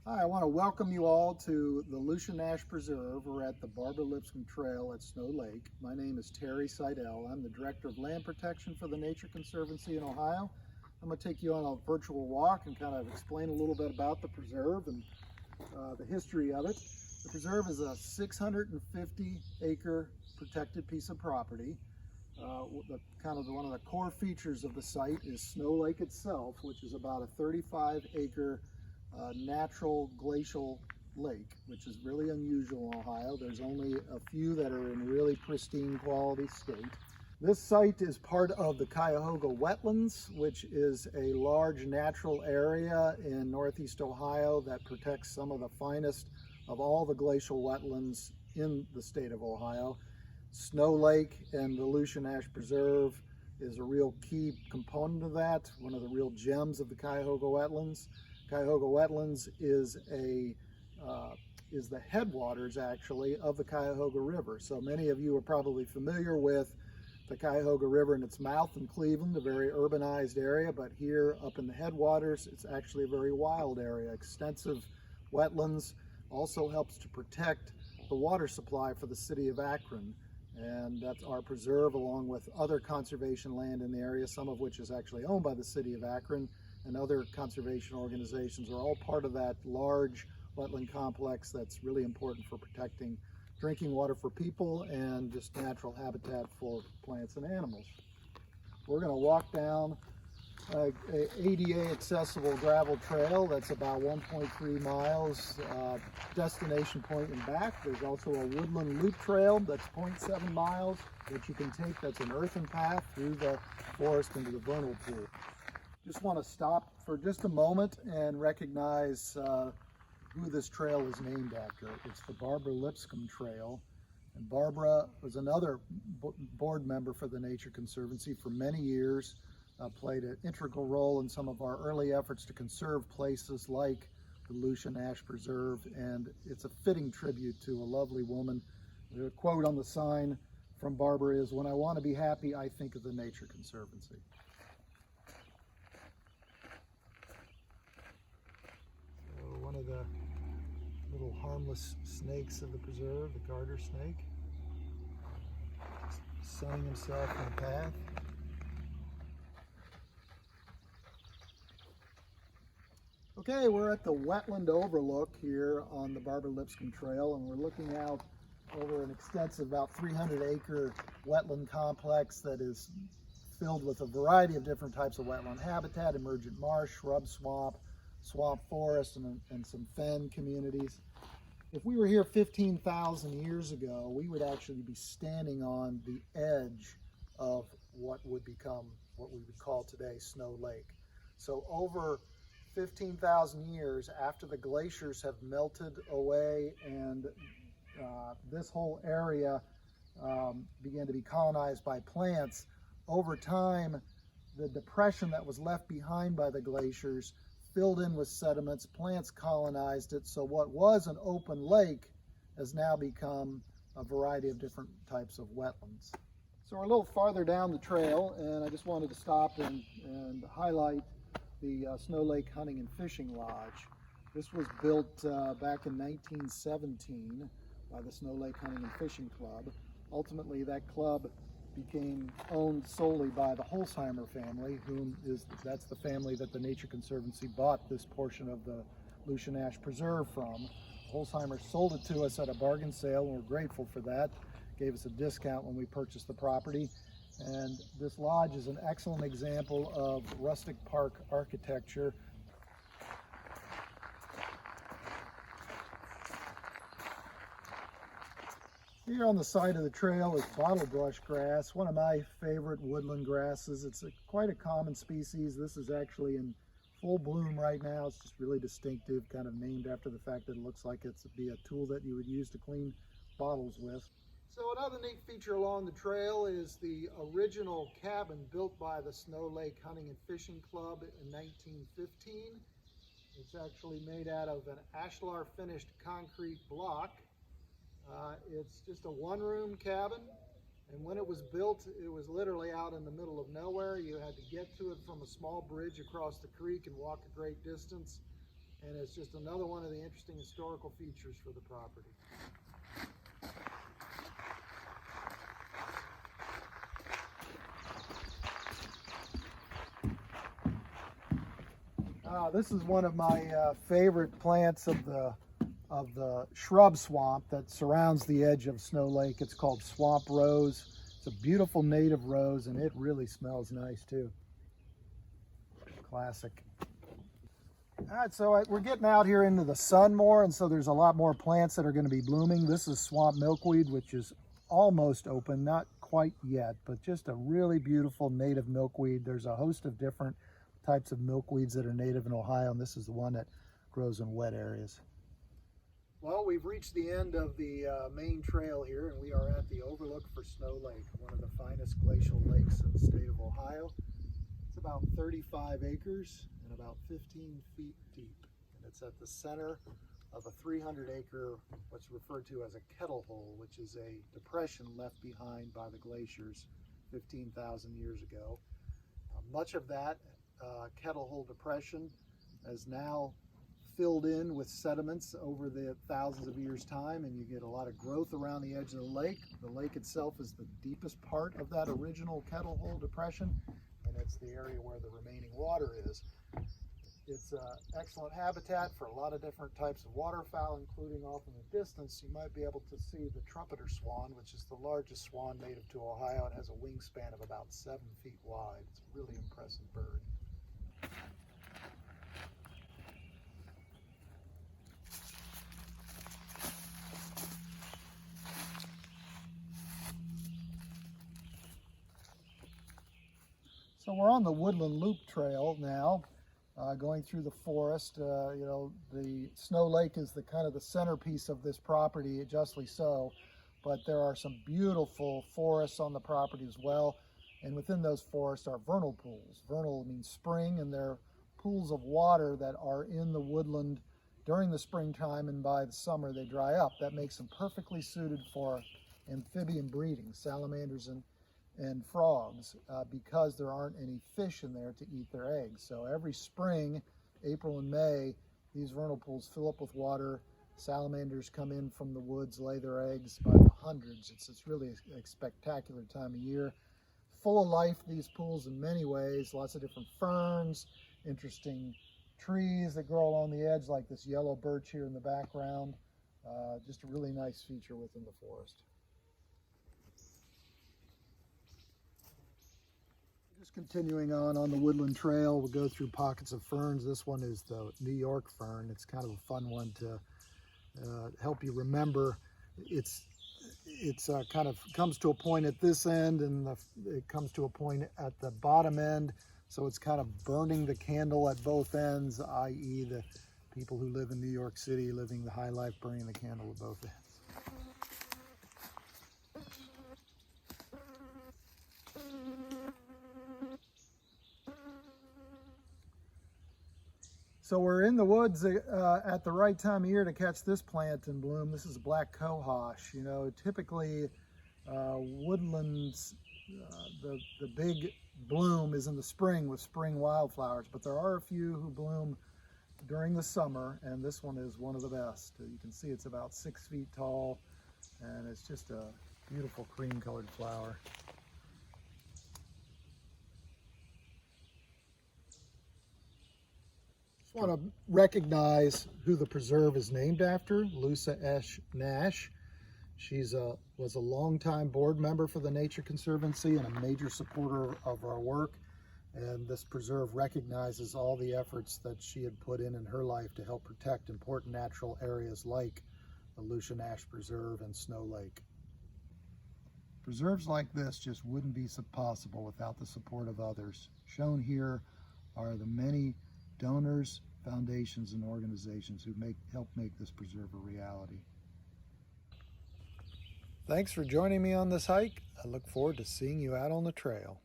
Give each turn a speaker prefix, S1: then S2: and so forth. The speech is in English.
S1: Hi, I want to welcome you all to the Lucia Nash Preserve. We're at the Barbara Lipscomb Trail at Snow Lake. My name is Terry Seidel. I'm the Director of Land Protection for the Nature Conservancy in Ohio. I'm going to take you on a virtual walk and kind of explain a little bit about the preserve and the history of it. The preserve is a 650-acre protected piece of property. One of the core features of the site is Snow Lake itself, which is about a 35-acre natural glacial lake, which is really unusual in Ohio. There's only a few that are in really pristine quality state. This site is part of the Cuyahoga Wetlands, which is a large natural area in northeast Ohio that protects some of the finest of all the glacial wetlands in the state of Ohio. Snow Lake and the Lucia Nash Preserve is a real key component of that, one of the real gems of the Cuyahoga Wetlands. Cuyahoga Wetlands is the headwaters, actually, of the Cuyahoga River. So many of you are probably familiar with the Cuyahoga River and its mouth in Cleveland, a very urbanized area, but here up in the headwaters, it's actually a very wild area. Extensive wetlands also helps to protect the water supply for the city of Akron. And that's our preserve, along with other conservation land in the area, some of which is actually owned by the city of Akron, and other conservation organizations are all part of that large wetland complex that's really important for protecting drinking water for people and just natural habitat for plants and animals. We're going to walk down a ADA accessible gravel trail that's about 1.3 miles, destination point and back. There's also a woodland loop trail that's 0.7 miles that you can take. That's an earthen path through the forest into the vernal pool. Just want to stop for just a moment and recognize who this trail is named after. It's the Barbara Lipscomb Trail. And Barbara was another board member for the Nature Conservancy for many years, played an integral role in some of our early efforts to conserve places like the Lucia Nash Preserve, and it's a fitting tribute to a lovely woman. The quote on the sign from Barbara is, "When I want to be happy, I think of the Nature Conservancy." One of the little harmless snakes of the preserve, the garter snake, sunning himself in the path. Okay, we're at the wetland overlook here on the Barbara Lipscomb Trail, and we're looking out over an extensive, about 300-acre wetland complex that is filled with a variety of different types of wetland habitat, emergent marsh, shrub swamp, swamp forest, and some fen communities. If we were here 15,000 years ago, we would actually be standing on the edge of what would become what we would call today Snow Lake. So over 15,000 years after the glaciers have melted away and this whole area began to be colonized by plants, over time the depression that was left behind by the glaciers filled in with sediments, plants colonized it, so what was an open lake has now become a variety of different types of wetlands. So we're a little farther down the trail, and I just wanted to stop and highlight the Snow Lake Hunting and Fishing Lodge. This was built back in 1917 by the Snow Lake Hunting and Fishing Club. Ultimately, that club became owned solely by the Holzheimer family, that's the family that the Nature Conservancy bought this portion of the Lucia Nash Preserve from. Holzheimer sold it to us at a bargain sale, and we're grateful for that. Gave us a discount when we purchased the property. And this lodge is an excellent example of rustic park architecture. Here on the side of the trail is bottlebrush grass, one of my favorite woodland grasses. It's quite a common species. This is actually in full bloom right now. It's just really distinctive, kind of named after the fact that it looks like it's a tool that you would use to clean bottles with. So another neat feature along the trail is the original cabin built by the Snow Lake Hunting and Fishing Club in 1915. It's actually made out of an ashlar finished concrete block. It's just a one-room cabin, and when it was built, it was literally out in the middle of nowhere. You had to get to it from a small bridge across the creek and walk a great distance. and it's just another one of the interesting historical features for the property. This is one of my favorite plants of the shrub swamp that surrounds the edge of Snow Lake. It's called swamp rose. It's a beautiful native rose, and it really smells nice too. Classic. All right, so we're getting out here into the sun more, and so there's a lot more plants that are going to be blooming. This is swamp milkweed, which is almost open, not quite yet, but just a really beautiful native milkweed. There's a host of different types of milkweeds that are native in Ohio, and this is the one that grows in wet areas. Well, we've reached the end of the main trail here, and we are at the overlook for Snow Lake, one of the finest glacial lakes in the state of Ohio. It's about 35 acres and about 15 feet deep, and it's at the center of a 300-acre, what's referred to as a kettle hole, which is a depression left behind by the glaciers 15,000 years ago. Much of that kettle hole depression is now filled in with sediments over the thousands of years' time, and you get a lot of growth around the edge of the lake. The lake itself is the deepest part of that original kettle hole depression, and it's the area where the remaining water is. It's excellent habitat for a lot of different types of waterfowl, including off in the distance you might be able to see the trumpeter swan, which is the largest swan native to Ohio. It has a wingspan of about 7 feet wide. It's a really impressive bird. So we're on the Woodland Loop Trail now, going through the forest. You know, the Snow Lake is the kind of the centerpiece of this property, justly so, but there are some beautiful forests on the property as well, and within those forests are vernal pools. Vernal means spring, and they're pools of water that are in the woodland during the springtime, and by the summer they dry up. That makes them perfectly suited for amphibian breeding, salamanders and frogs, because there aren't any fish in there to eat their eggs. So every spring, April and May, these vernal pools fill up with water. Salamanders come in from the woods, lay their eggs by the hundreds. It's really a spectacular time of year. Full of life, these pools, in many ways. Lots of different ferns, interesting trees that grow along the edge, like this yellow birch here in the background. Just a really nice feature within the forest. Just continuing on the Woodland Trail, we'll go through pockets of ferns. This one is the New York fern. It's kind of a fun one to help you remember. It's kind of comes to a point at this end, and it comes to a point at the bottom end. So it's kind of burning the candle at both ends, i.e. the people who live in New York City living the high life, burning the candle at both ends. So we're in the woods at the right time of year to catch this plant in bloom. This is black cohosh. You know, typically woodlands, the big bloom is in the spring with spring wildflowers, but there are a few who bloom during the summer, and this one is one of the best. You can see it's about 6 feet tall, and it's just a beautiful cream-colored flower. I want to recognize who the preserve is named after, Lucia S. Nash. She was a longtime board member for the Nature Conservancy and a major supporter of our work. And this preserve recognizes all the efforts that she had put in her life to help protect important natural areas like the Lucia Nash Preserve and Snow Lake. Preserves like this just wouldn't be possible without the support of others. Shown here are the many donors, foundations, and organizations who help make this preserve a reality. Thanks for joining me on this hike. I look forward to seeing you out on the trail.